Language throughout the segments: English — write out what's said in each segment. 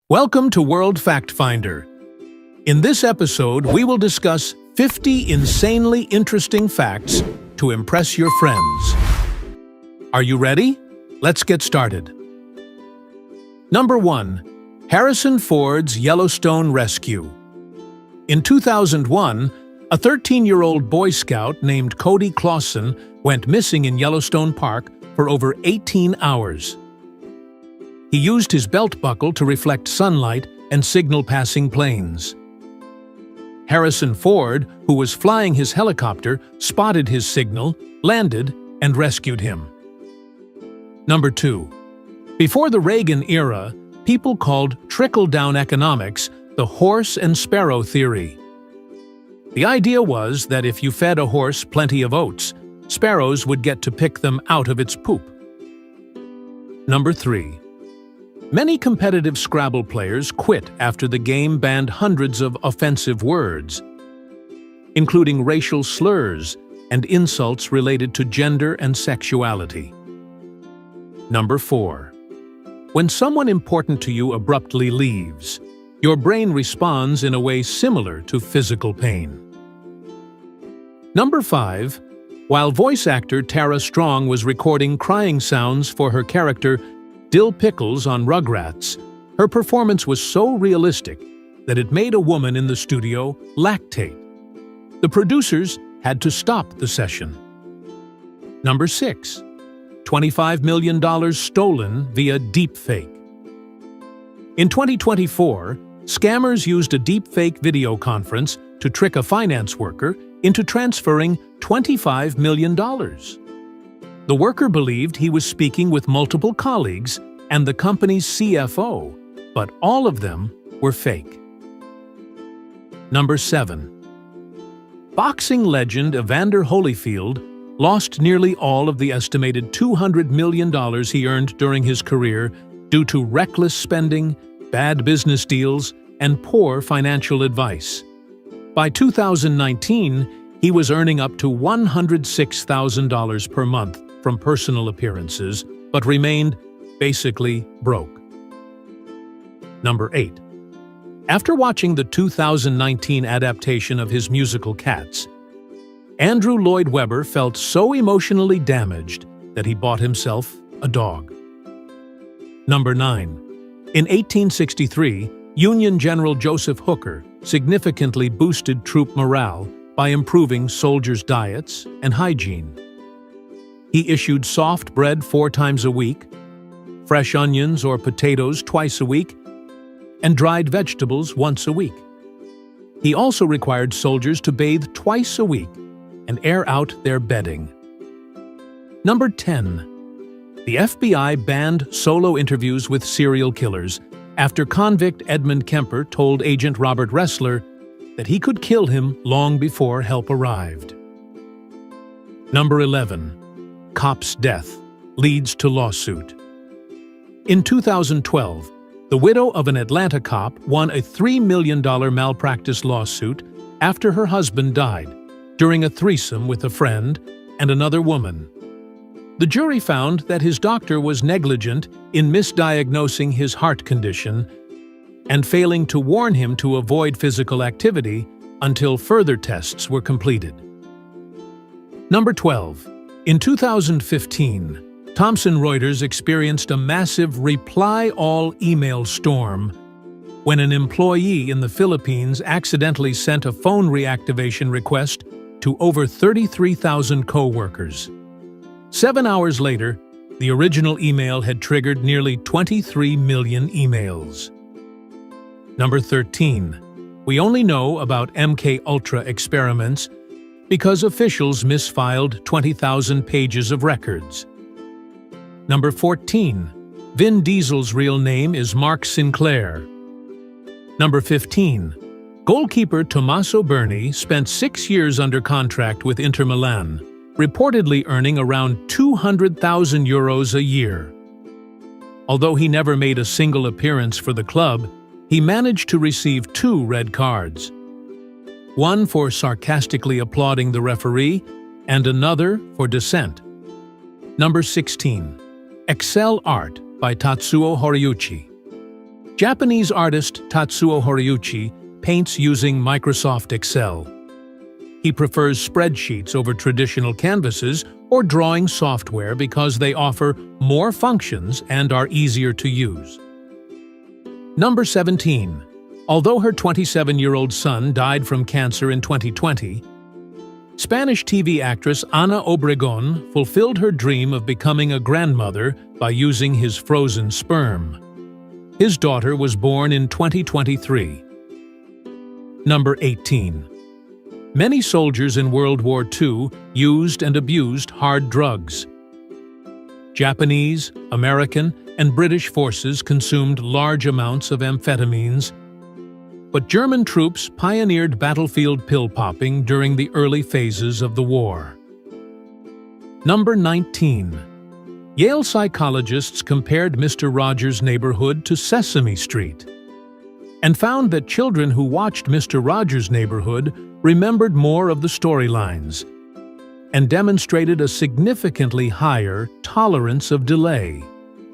Welcome to World Fact Finder. In this episode, we will discuss 50 insanely interesting facts to impress your friends. Are you ready? Let's get started. Number 1. Harrison Ford's Yellowstone Rescue. In 2001, a 13-year-old Boy Scout named Cody Clausen went missing in Yellowstone Park for over 18 hours. He used his belt buckle to reflect sunlight and signal passing planes. Harrison Ford, who was flying his helicopter, spotted his signal, landed, and rescued him. Number 2. Before the Reagan era, people called trickle-down economics the horse and sparrow theory. The idea was that if you fed a horse plenty of oats, sparrows would get to pick them out of its poop. Number 3. Many competitive Scrabble players quit after the game banned hundreds of offensive words, including racial slurs and insults related to gender and sexuality. Number 4. When someone important to you abruptly leaves, your brain responds in a way similar to physical pain. Number 5. While voice actor Tara Strong was recording crying sounds for her character Dill Pickles on Rugrats, her performance was so realistic that it made a woman in the studio lactate. The producers had to stop the session. Number 6. $25 million stolen via deepfake. In 2024, scammers used a deepfake video conference to trick a finance worker into transferring $25 million. The worker believed he was speaking with multiple colleagues and the company's CFO, but all of them were fake. Number 7. Boxing legend Evander Holyfield lost nearly all of the estimated $200 million he earned during his career due to reckless spending, bad business deals, and poor financial advice. By 2019, he was earning up to $106,000 per month from personal appearances, but remained basically broke. Number 8. After watching the 2019 adaptation of his musical Cats, Andrew Lloyd Webber felt so emotionally damaged that he bought himself a dog. Number 9. In 1863, Union General Joseph Hooker significantly boosted troop morale by improving soldiers' diets and hygiene. He issued soft bread 4 times a week, fresh onions or potatoes twice a week, and dried vegetables once a week. He also required soldiers to bathe twice a week and air out their bedding. Number 10. The FBI banned solo interviews with serial killers after convict Edmund Kemper told agent Robert Ressler that he could kill him long before help arrived. Number 11. Cop's death leads to lawsuit. In 2012, the widow of an Atlanta cop won a $3 million malpractice lawsuit after her husband died during a threesome with a friend and another woman. The jury found that his doctor was negligent in misdiagnosing his heart condition and failing to warn him to avoid physical activity until further tests were completed. Number 12. In 2015, Thomson Reuters experienced a massive reply-all email storm when an employee in the Philippines accidentally sent a phone reactivation request to over 33,000 co-workers. 7 hours later, the original email had triggered nearly 23 million emails. Number 13. We only know about MKUltra experiments because officials misfiled 20,000 pages of records. Number 14. Vin Diesel's real name is Mark Sinclair. Number 15. Goalkeeper Tommaso Berni spent 6 years under contract with Inter Milan, reportedly earning around 200,000 euros a year. Although he never made a single appearance for the club, he managed to receive 2 red cards. One for sarcastically applauding the referee, and another for dissent. Number 16. Excel Art by Tatsuo Horiuchi. Japanese artist Tatsuo Horiuchi paints using Microsoft Excel. He prefers spreadsheets over traditional canvases or drawing software because they offer more functions and are easier to use. Number 17. Although her 27-year-old son died from cancer in 2020, Spanish TV actress Ana Obregón fulfilled her dream of becoming a grandmother by using his frozen sperm. His daughter was born in 2023. Number 18. Many soldiers in World War II used and abused hard drugs. Japanese, American, and British forces consumed large amounts of amphetamines, but German troops pioneered battlefield pill popping during the early phases of the war. Number 19. Yale psychologists compared Mr. Rogers' Neighborhood to Sesame Street and found that children who watched Mr. Rogers' Neighborhood remembered more of the storylines and demonstrated a significantly higher tolerance of delay,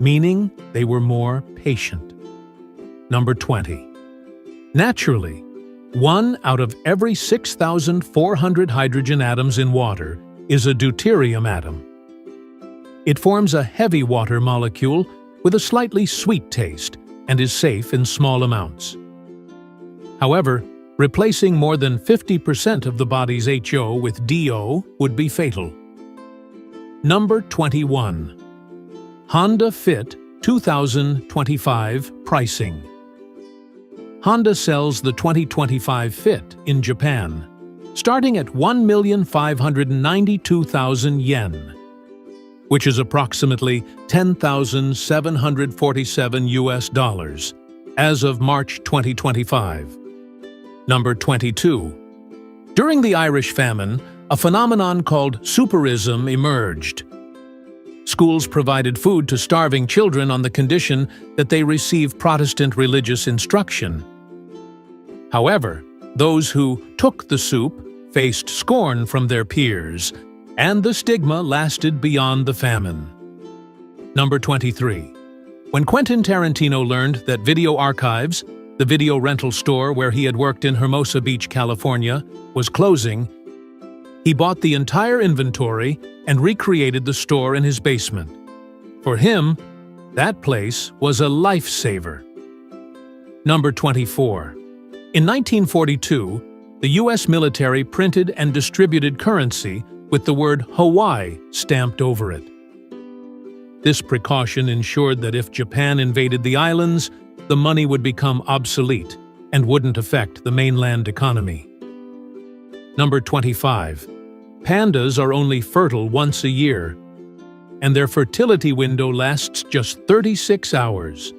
meaning they were more patient. Number 20. Naturally, 1 out of every 6,400 hydrogen atoms in water is a deuterium atom. It forms a heavy water molecule with a slightly sweet taste and is safe in small amounts. However, replacing more than 50% of the body's HO with DO would be fatal. Number 21. Honda Fit 2025 pricing. Honda sells the 2025 Fit in Japan, starting at 1,592,000 yen, which is approximately 10,747 US dollars, as of March 2025. Number 22. During the Irish famine, a phenomenon called superism emerged. Schools provided food to starving children on the condition that they receive Protestant religious instruction. However, those who took the soup faced scorn from their peers, and the stigma lasted beyond the famine. Number 23. When Quentin Tarantino learned that Video Archives, the video rental store where he had worked in Hermosa Beach, California, was closing, he bought the entire inventory and recreated the store in his basement. For him, that place was a lifesaver. Number 24. In 1942, the U.S. military printed and distributed currency with the word Hawaii stamped over it. This precaution ensured that if Japan invaded the islands, the money would become obsolete and wouldn't affect the mainland economy. Number 25. Pandas are only fertile once a year, and their fertility window lasts just 36 hours.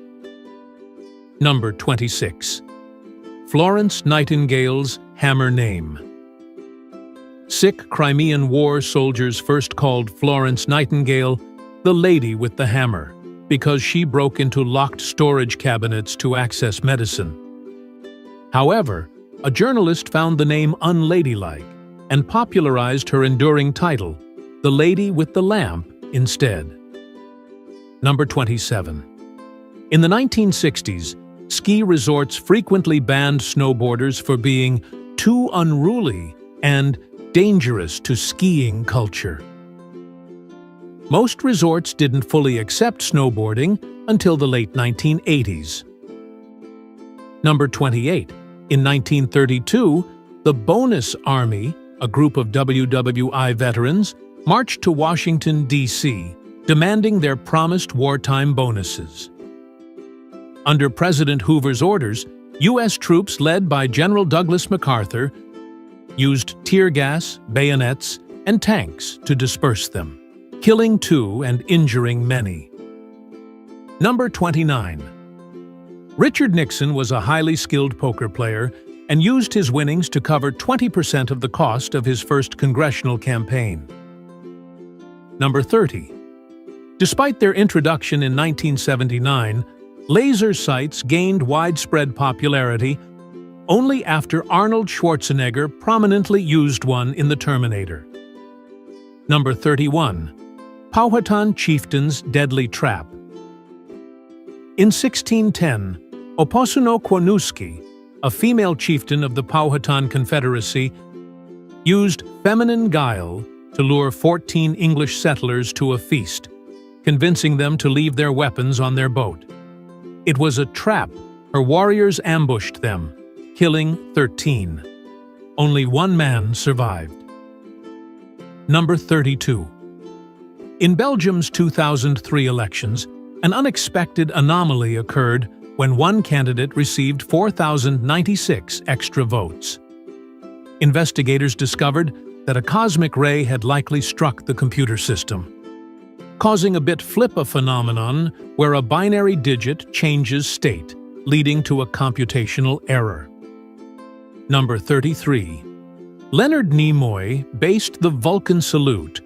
Number 26. Florence Nightingale's hammer name. Sick Crimean War soldiers first called Florence Nightingale the Lady with the Hammer because she broke into locked storage cabinets to access medicine. However, a journalist found the name unladylike and popularized her enduring title, The Lady with the Lamp, instead. Number 27. In the 1960s, ski resorts frequently banned snowboarders for being too unruly and dangerous to skiing culture. Most resorts didn't fully accept snowboarding until the late 1980s. Number 28. In 1932, the Bonus Army, a group of WWI veterans, marched to Washington, D.C., demanding their promised wartime bonuses. Under President Hoover's orders, U.S. troops led by General Douglas MacArthur used tear gas, bayonets, and tanks to disperse them, killing 2 and injuring many. Number 29. Richard Nixon was a highly skilled poker player and used his winnings to cover 20% of the cost of his first congressional campaign. Number 30. Despite their introduction in 1979, laser sights gained widespread popularity only after Arnold Schwarzenegger prominently used one in The Terminator. Number 31. Powhatan Chieftain's Deadly Trap. In 1610, Opossonokwanuski, a female chieftain of the Powhatan Confederacy, used feminine guile to lure 14 English settlers to a feast, convincing them to leave their weapons on their boat. It was a trap. Her warriors ambushed them, killing 13. Only one man survived. Number 32. In Belgium's 2003 elections, an unexpected anomaly occurred when one candidate received 4,096 extra votes. Investigators discovered that a cosmic ray had likely struck the computer system, causing a bit flippa phenomenon where a binary digit changes state, leading to a computational error. Number 33. Leonard Nimoy based the Vulcan salute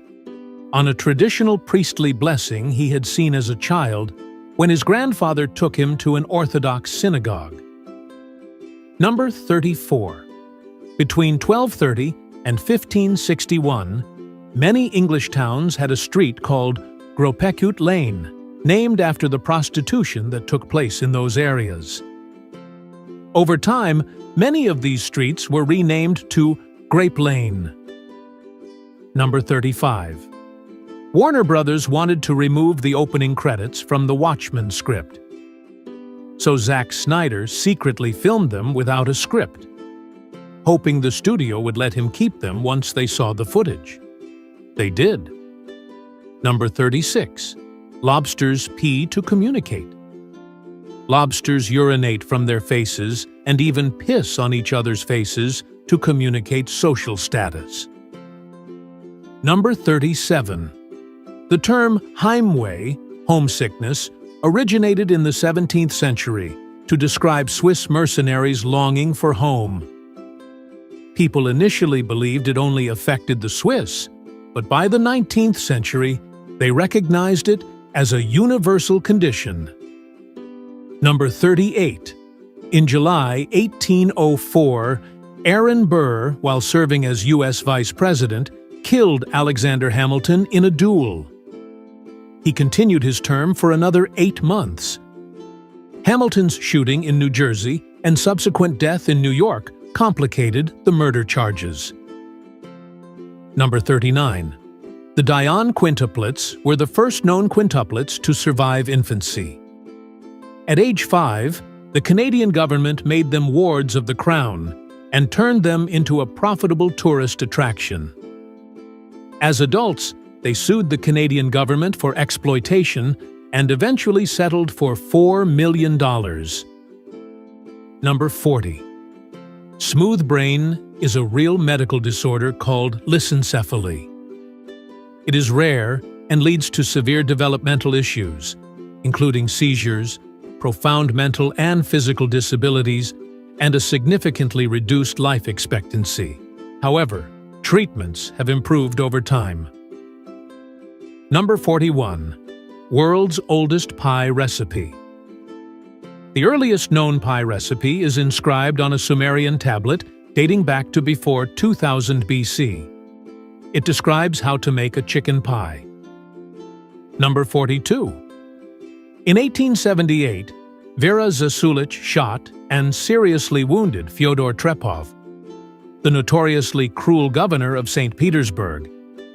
on a traditional priestly blessing he had seen as a child when his grandfather took him to an Orthodox synagogue. Number 34. Between 1230 and 1561, many English towns had a street called Gropecute Lane, named after the prostitution that took place in those areas. Over time, many of these streets were renamed to Grape Lane. Number 35. Warner Brothers wanted to remove the opening credits from the Watchmen script, so Zack Snyder secretly filmed them without a script, hoping the studio would let him keep them once they saw the footage. They did. Number 36. Lobsters pee to communicate. Lobsters urinate from their faces and even piss on each other's faces to communicate social status. Number 37. The term Heimweh, homesickness, originated in the 17th century to describe Swiss mercenaries longing for home. People initially believed it only affected the Swiss, but by the 19th century, they recognized it as a universal condition. Number 38. In July 1804, Aaron Burr, while serving as U.S. Vice President, killed Alexander Hamilton in a duel. He continued his term for another 8 months. Hamilton's shooting in New Jersey and subsequent death in New York complicated the murder charges. Number 39. The Dion quintuplets were the first known quintuplets to survive infancy. At age 5, the Canadian government made them wards of the Crown and turned them into a profitable tourist attraction. As adults, they sued the Canadian government for exploitation and eventually settled for $4 million. Number 40. Smooth brain is a real medical disorder called lissencephaly. It is rare and leads to severe developmental issues, including seizures, profound mental and physical disabilities, and a significantly reduced life expectancy. However, treatments have improved over time. Number 41. World's oldest pie recipe. The earliest known pie recipe is inscribed on a Sumerian tablet dating back to before 2000 BC. It describes how to make a chicken pie. Number 42. In 1878, Vera Zasulich shot and seriously wounded Fyodor Trepov, the notoriously cruel governor of St. Petersburg,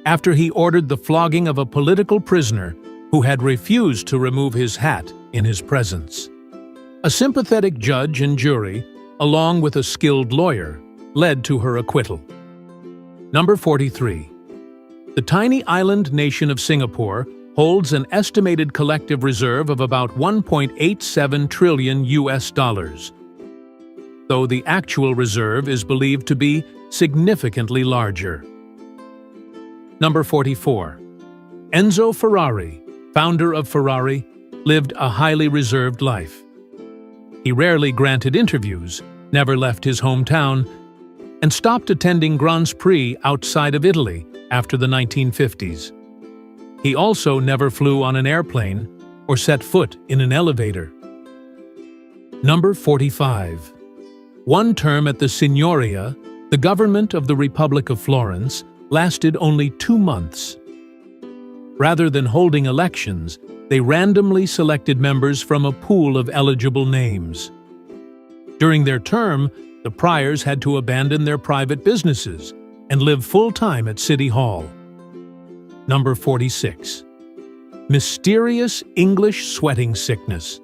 after he ordered the flogging of a political prisoner who had refused to remove his hat in his presence. A sympathetic judge and jury, along with a skilled lawyer, led to her acquittal. Number 43. The tiny island nation of Singapore holds an estimated collective reserve of about 1.87 trillion US dollars, though the actual reserve is believed to be significantly larger. Number 44. Enzo Ferrari, founder of Ferrari, lived a highly reserved life. He rarely granted interviews, never left his hometown, and stopped attending Grands Prix outside of Italy after the 1950s. He also never flew on an airplane or set foot in an elevator. Number 45. One term at the Signoria, the government of the Republic of Florence, lasted only 2 months. Rather than holding elections, they randomly selected members from a pool of eligible names. During their term, the priors had to abandon their private businesses and live full-time at City Hall. Number 46. Mysterious English sweating sickness.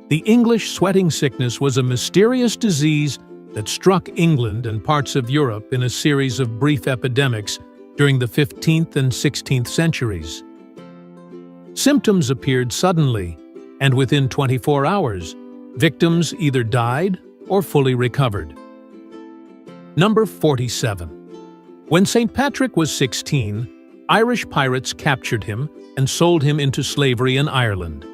The English sweating sickness was a mysterious disease that struck England and parts of Europe in a series of brief epidemics during the 15th and 16th centuries. Symptoms appeared suddenly, and within 24 hours, victims either died or fully recovered. Number 47. When St. Patrick was 16, Irish pirates captured him and sold him into slavery in Ireland.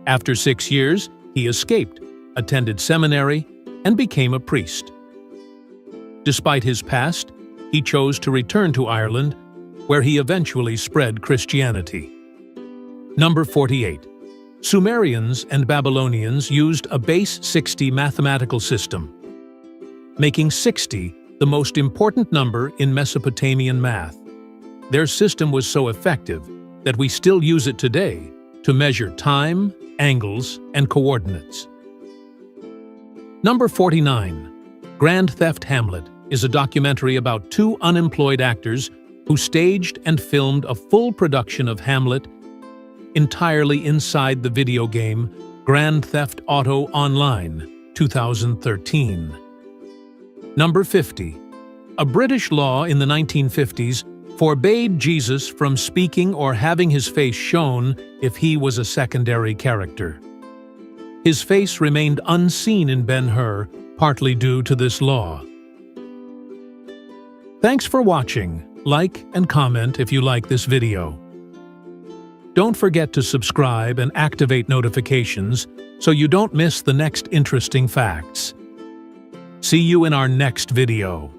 After 6 years, he escaped, attended seminary, and became a priest. Despite his past, he chose to return to Ireland, where he eventually spread Christianity. Number 48. Sumerians and Babylonians used a base 60 mathematical system, making 60 the most important number in Mesopotamian math. Their system was so effective that we still use it today to measure time, angles, and coordinates. Number 49. Grand Theft Hamlet is a documentary about two unemployed actors who staged and filmed a full production of Hamlet entirely inside the video game Grand Theft Auto Online, 2013. Number 50. A British law in the 1950s forbade Jesus from speaking or having his face shown if he was a secondary character. His face remained unseen in Ben-Hur, partly due to this law. Thanks for watching. Like and comment if you like this video. Don't forget to subscribe and activate notifications so you don't miss the next interesting facts. See you in our next video.